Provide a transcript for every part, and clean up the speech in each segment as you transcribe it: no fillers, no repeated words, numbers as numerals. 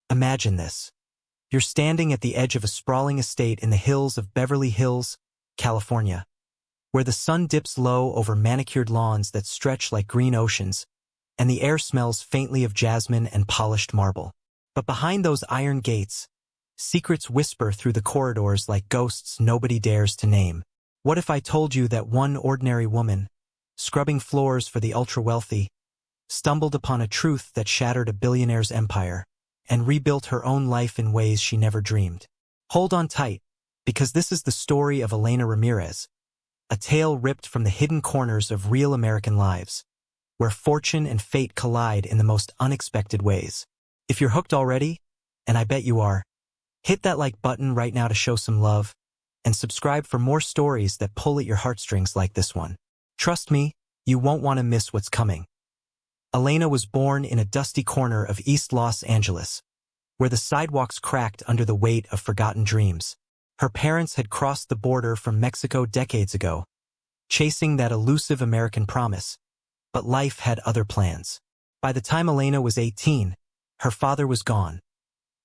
Imagine this. You're standing at the edge of a sprawling estate in the hills of Beverly Hills, California, where the sun dips low over manicured lawns that stretch like green oceans, and the air smells faintly of jasmine and polished marble. But behind those iron gates, secrets whisper through the corridors like ghosts nobody dares to name. What if I told you that one ordinary woman, scrubbing floors for the ultra-wealthy, stumbled upon a truth that shattered a billionaire's empire and rebuilt her own life in ways she never dreamed? Hold on tight, because this is the story of Elena Ramirez, a tale ripped from the hidden corners of real American lives, where fortune and fate collide in the most unexpected ways. If you're hooked already, and I bet you are, hit that like button right now to show some love, and subscribe for more stories that pull at your heartstrings like this one. Trust me, you won't want to miss what's coming. Elena was born in a dusty corner of East Los Angeles, where the sidewalks cracked under the weight of forgotten dreams. Her parents had crossed the border from Mexico decades ago, chasing that elusive American promise, but life had other plans. By the time Elena was 18, her father was gone,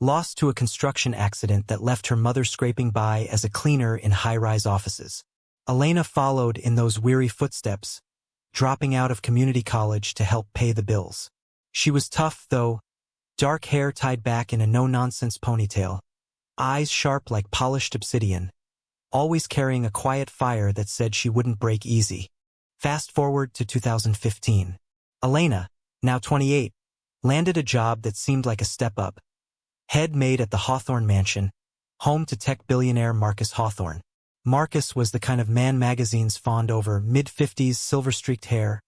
lost to a construction accident that left her mother scraping by as a cleaner in high-rise offices. Elena followed in those weary footsteps, dropping out of community college to help pay the bills. She was tough, though, dark hair tied back in a no-nonsense ponytail, eyes sharp like polished obsidian, always carrying a quiet fire that said she wouldn't break easy. Fast forward to 2015. Elena, now 28, landed a job that seemed like a step up. Head maid at the Hawthorne Mansion, home to tech billionaire Marcus Hawthorne. Marcus was the kind of man magazines fawned over, mid-50s, silver-streaked hair,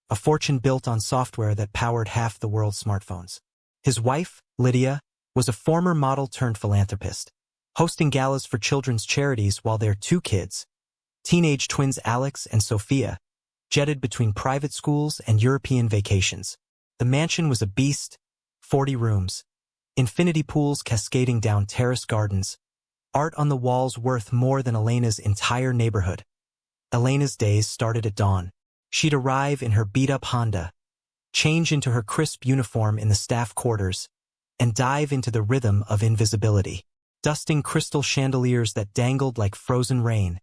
a fortune built on software that powered half the world's smartphones. His wife, Lydia, was a former model turned philanthropist, hosting galas for children's charities while their two kids, teenage twins Alex and Sophia, jetted between private schools and European vacations. The mansion was a beast, 40 rooms, infinity pools cascading down terrace gardens, art on the walls worth more than Elena's entire neighborhood. Elena's days started at dawn. She'd arrive in her beat-up Honda, change into her crisp uniform in the staff quarters, and dive into the rhythm of invisibility, dusting crystal chandeliers that dangled like frozen rain,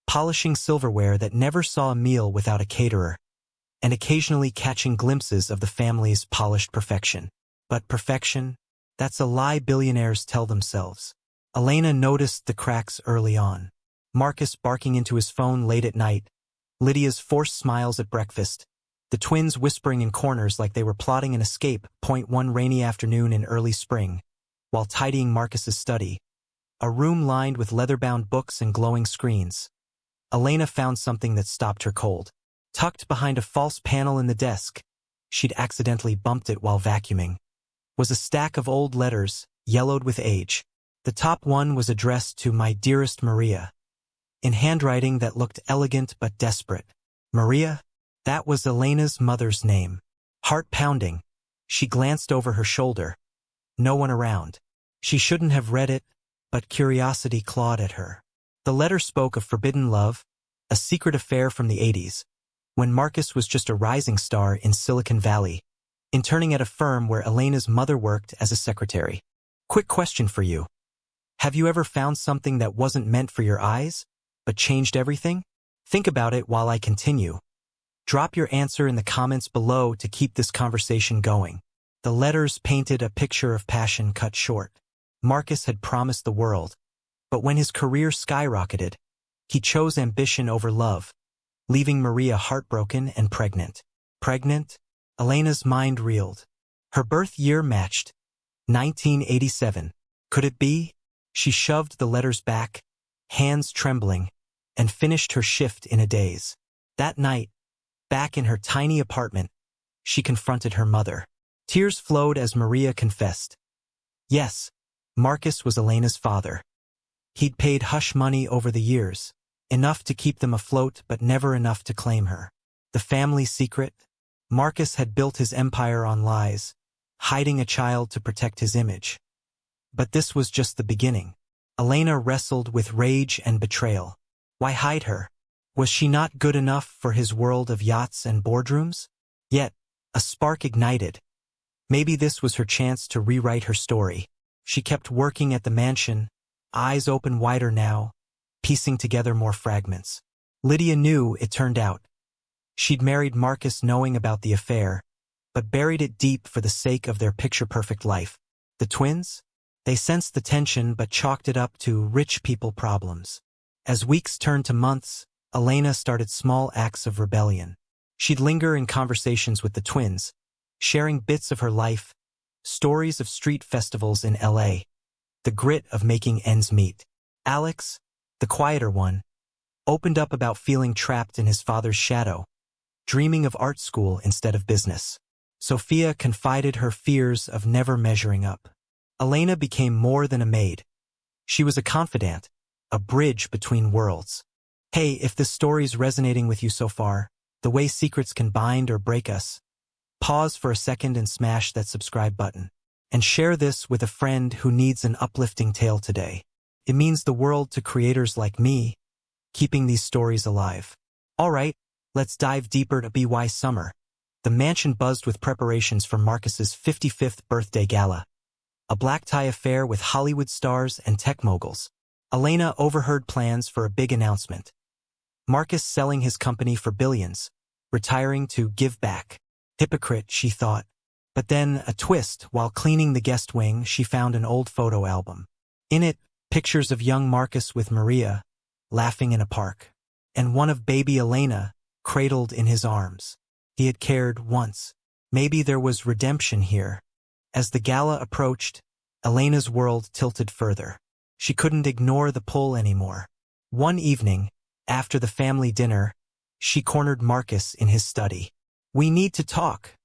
polishing silverware that never saw a meal without a caterer, and occasionally catching glimpses of the family's polished perfection. But perfection? That's a lie billionaires tell themselves. Elena noticed the cracks early on. Marcus barking into his phone late at night, Lydia's forced smiles at breakfast, the twins whispering in corners like they were plotting an escape. One rainy afternoon in early spring, while tidying Marcus's study, a room lined with leather-bound books and glowing screens, Elena found something that stopped her cold. Tucked behind a false panel in the desk, she'd accidentally bumped it while vacuuming, was a stack of old letters, yellowed with age. The top one was addressed to "My dearest Maria," in handwriting that looked elegant but desperate. Maria? That was Elena's mother's name. Heart pounding, she glanced over her shoulder. No one around. She shouldn't have read it, but curiosity clawed at her. The letter spoke of forbidden love, a secret affair from the 80s, when Marcus was just a rising star in Silicon Valley, interning at a firm where Elena's mother worked as a secretary. Quick question for you. Have you ever found something that wasn't meant for your eyes, but changed everything? Think about it while I continue. Drop your answer in the comments below to keep this conversation going. The letters painted a picture of passion cut short. Marcus had promised the world, but when his career skyrocketed, he chose ambition over love, leaving Maria heartbroken and pregnant. Pregnant? Elena's mind reeled. Her birth year matched. 1987. Could it be? She shoved the letters back, hands trembling, and finished her shift in a daze. That night, back in her tiny apartment, she confronted her mother. Tears flowed as Maria confessed. Yes, Marcus was Elena's father. He'd paid hush money over the years, enough to keep them afloat but never enough to claim her. The family secret? Marcus had built his empire on lies, hiding a child to protect his image. But this was just the beginning. Elena wrestled with rage and betrayal. Why hide her? Was she not good enough for his world of yachts and boardrooms? Yet, a spark ignited. Maybe this was her chance to rewrite her story. She kept working at the mansion, eyes open wider now, piecing together more fragments. Lydia knew, it turned out. She'd married Marcus knowing about the affair, but buried it deep for the sake of their picture-perfect life. The twins? They sensed the tension but chalked it up to rich people problems. As weeks turned to months, Elena started small acts of rebellion. She'd linger in conversations with the twins, sharing bits of her life, stories of street festivals in LA, the grit of making ends meet. Alex, the quieter one, opened up about feeling trapped in his father's shadow, dreaming of art school instead of business. Sophia confided her fears of never measuring up. Elena became more than a maid. She was a confidant, a bridge between worlds. Hey, if this story's resonating with you so far, the way secrets can bind or break us, pause for a second and smash that subscribe button. And share this with a friend who needs an uplifting tale today. It means the world to creators like me, keeping these stories alive. Alright, let's dive deeper to BY Summer. The mansion buzzed with preparations for Marcus's 55th birthday gala. A black tie affair with Hollywood stars and tech moguls. Elena overheard plans for a big announcement. Marcus selling his company for billions, retiring to give back. Hypocrite, she thought. But then, a twist, while cleaning the guest wing, she found an old photo album. In it, pictures of young Marcus with Maria, laughing in a park. And one of baby Elena, cradled in his arms. He had cared once. Maybe there was redemption here. As the gala approached, Elena's world tilted further. She couldn't ignore the pull anymore. One evening, after the family dinner, she cornered Marcus in his study. "We need to talk,"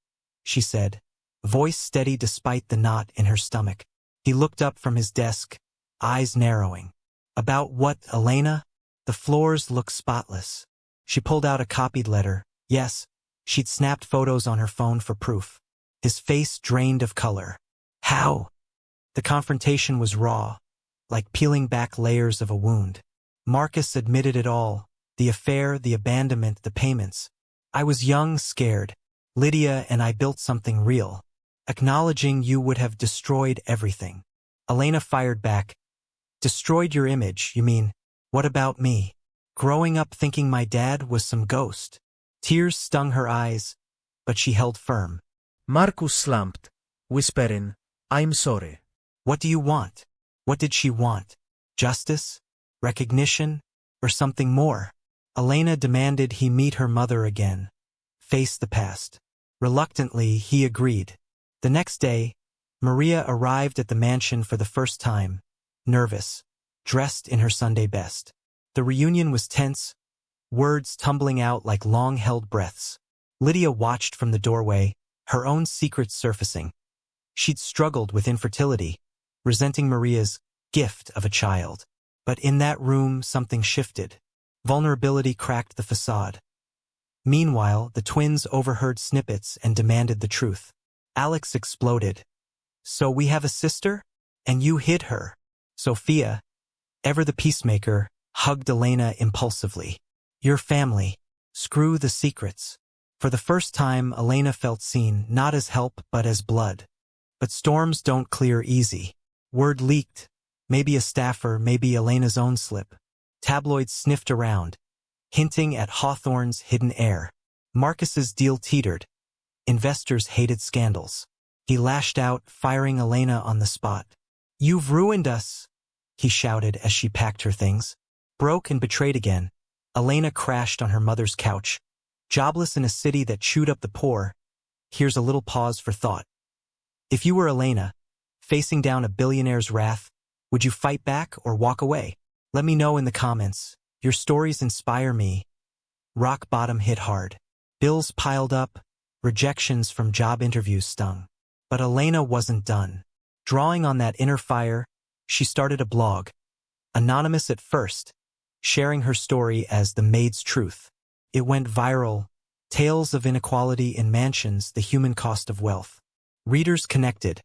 she said, voice steady despite the knot in her stomach. He looked up from his desk, eyes narrowing. "About what, Elena?" The floors looked spotless. She pulled out a copied letter. Yes, she'd snapped photos on her phone for proof. His face drained of color. "How?" The confrontation was raw, like peeling back layers of a wound. Marcus admitted it all, the affair, the abandonment, the payments. "I was young, scared. Lydia and I built something real. Acknowledging you would have destroyed everything." Elena fired back. "Destroyed your image, you mean? What about me? Growing up thinking my dad was some ghost." Tears stung her eyes, but she held firm. Marcus slumped, whispering, "I'm sorry." "What do you want?" What did she want? Justice? Recognition? Or something more? Elena demanded he meet her mother again. Face the past. Reluctantly, he agreed. The next day, Maria arrived at the mansion for the first time, nervous, dressed in her Sunday best. The reunion was tense, words tumbling out like long-held breaths. Lydia watched from the doorway, her own secrets surfacing. She'd struggled with infertility, resenting Maria's gift of a child. But in that room, something shifted. Vulnerability cracked the facade. Meanwhile, the twins overheard snippets and demanded the truth. Alex exploded. "So we have a sister? And you hid her." Sophia, ever the peacemaker, hugged Elena impulsively. "Your family. Screw the secrets." For the first time, Elena felt seen, not as help, but as blood. But storms don't clear easy. Word leaked. Maybe a staffer, maybe Elena's own slip. Tabloids sniffed around, hinting at Hawthorne's hidden heir. Marcus's deal teetered. Investors hated scandals. He lashed out, firing Elena on the spot. "You've ruined us," he shouted as she packed her things. Broke and betrayed again, Elena crashed on her mother's couch. Jobless in a city that chewed up the poor, here's a little pause for thought. If you were Elena, facing down a billionaire's wrath, would you fight back or walk away? Let me know in the comments. Your stories inspire me. Rock bottom hit hard. Bills piled up, rejections from job interviews stung. But Elena wasn't done. Drawing on that inner fire, she started a blog. Anonymous at first, sharing her story as the Maid's Truth. It went viral. Tales of inequality in mansions, the human cost of wealth. Readers connected,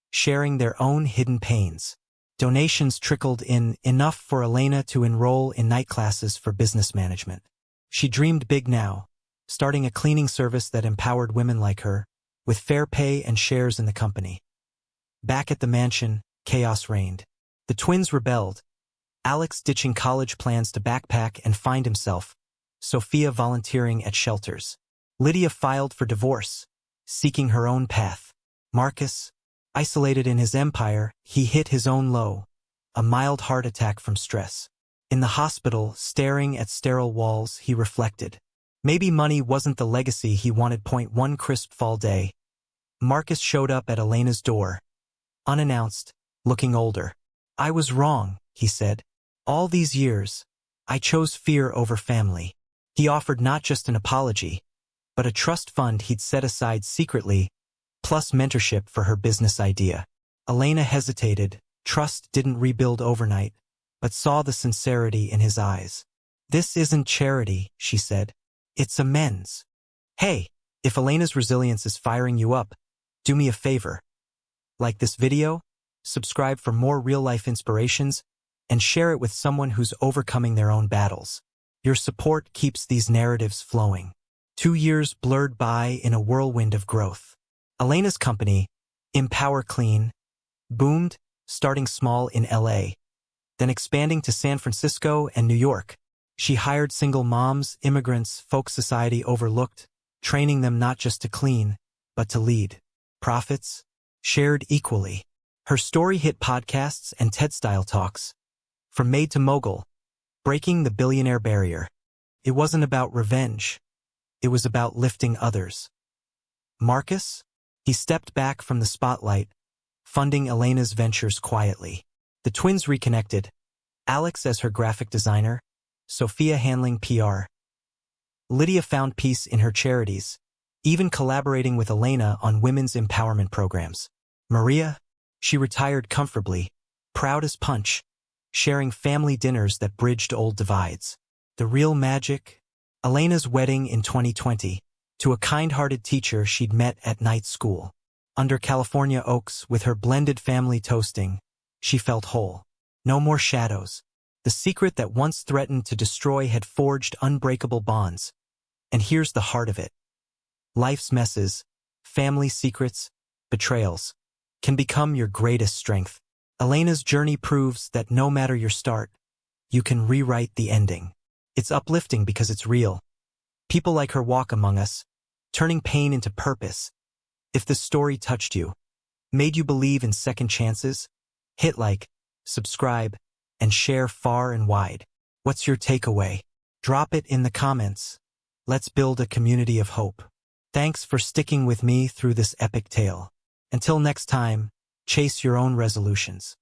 sharing their own hidden pains. Donations trickled in, enough for Elena to enroll in night classes for business management. She dreamed big now, starting a cleaning service that empowered women like her, with fair pay and shares in the company. Back at the mansion, chaos reigned. The twins rebelled, Alex ditching college plans to backpack and find himself, Sophia volunteering at shelters. Lydia filed for divorce, seeking her own path. Marcus, isolated in his empire, he hit his own low, a mild heart attack from stress. In the hospital, staring at sterile walls, he reflected. Maybe money wasn't the legacy he wanted. One crisp fall day, Marcus showed up at Elena's door, unannounced, looking older. I was wrong, he said. All these years, I chose fear over family. He offered not just an apology, but a trust fund he'd set aside secretly, plus mentorship for her business idea. Elena hesitated. Trust didn't rebuild overnight, but saw the sincerity in his eyes. This isn't charity, she said. It's amends. Hey, if Elena's resilience is firing you up, do me a favor. Like this video, subscribe for more real-life inspirations, and share it with someone who's overcoming their own battles. Your support keeps these narratives flowing. 2 years blurred by in a whirlwind of growth. Elena's company, Empower Clean, boomed, starting small in LA, then expanding to San Francisco and New York. She hired single moms, immigrants, folks society overlooked, training them not just to clean, but to lead. Profits, shared equally. Her story hit podcasts and TED-style talks. From Maid to Mogul, breaking the billionaire barrier. It wasn't about revenge. It was about lifting others. Marcus? He stepped back from the spotlight, funding Elena's ventures quietly. The twins reconnected, Alex as her graphic designer, Sophia handling PR. Lydia found peace in her charities, even collaborating with Elena on women's empowerment programs. Maria? She retired comfortably, proud as punch, sharing family dinners that bridged old divides. The real magic? Elena's wedding in 2020, to a kind-hearted teacher she'd met at night school. Under California oaks, with her blended family toasting, she felt whole. No more shadows. The secret that once threatened to destroy had forged unbreakable bonds. And here's the heart of it. Life's messes, family secrets, betrayals, can become your greatest strength. Elena's journey proves that no matter your start, you can rewrite the ending. It's uplifting because it's real. People like her walk among us, turning pain into purpose. If this story touched you, made you believe in second chances, hit like, subscribe, and share far and wide. What's your takeaway? Drop it in the comments. Let's build a community of hope. Thanks for sticking with me through this epic tale. Until next time, chase your own resolutions.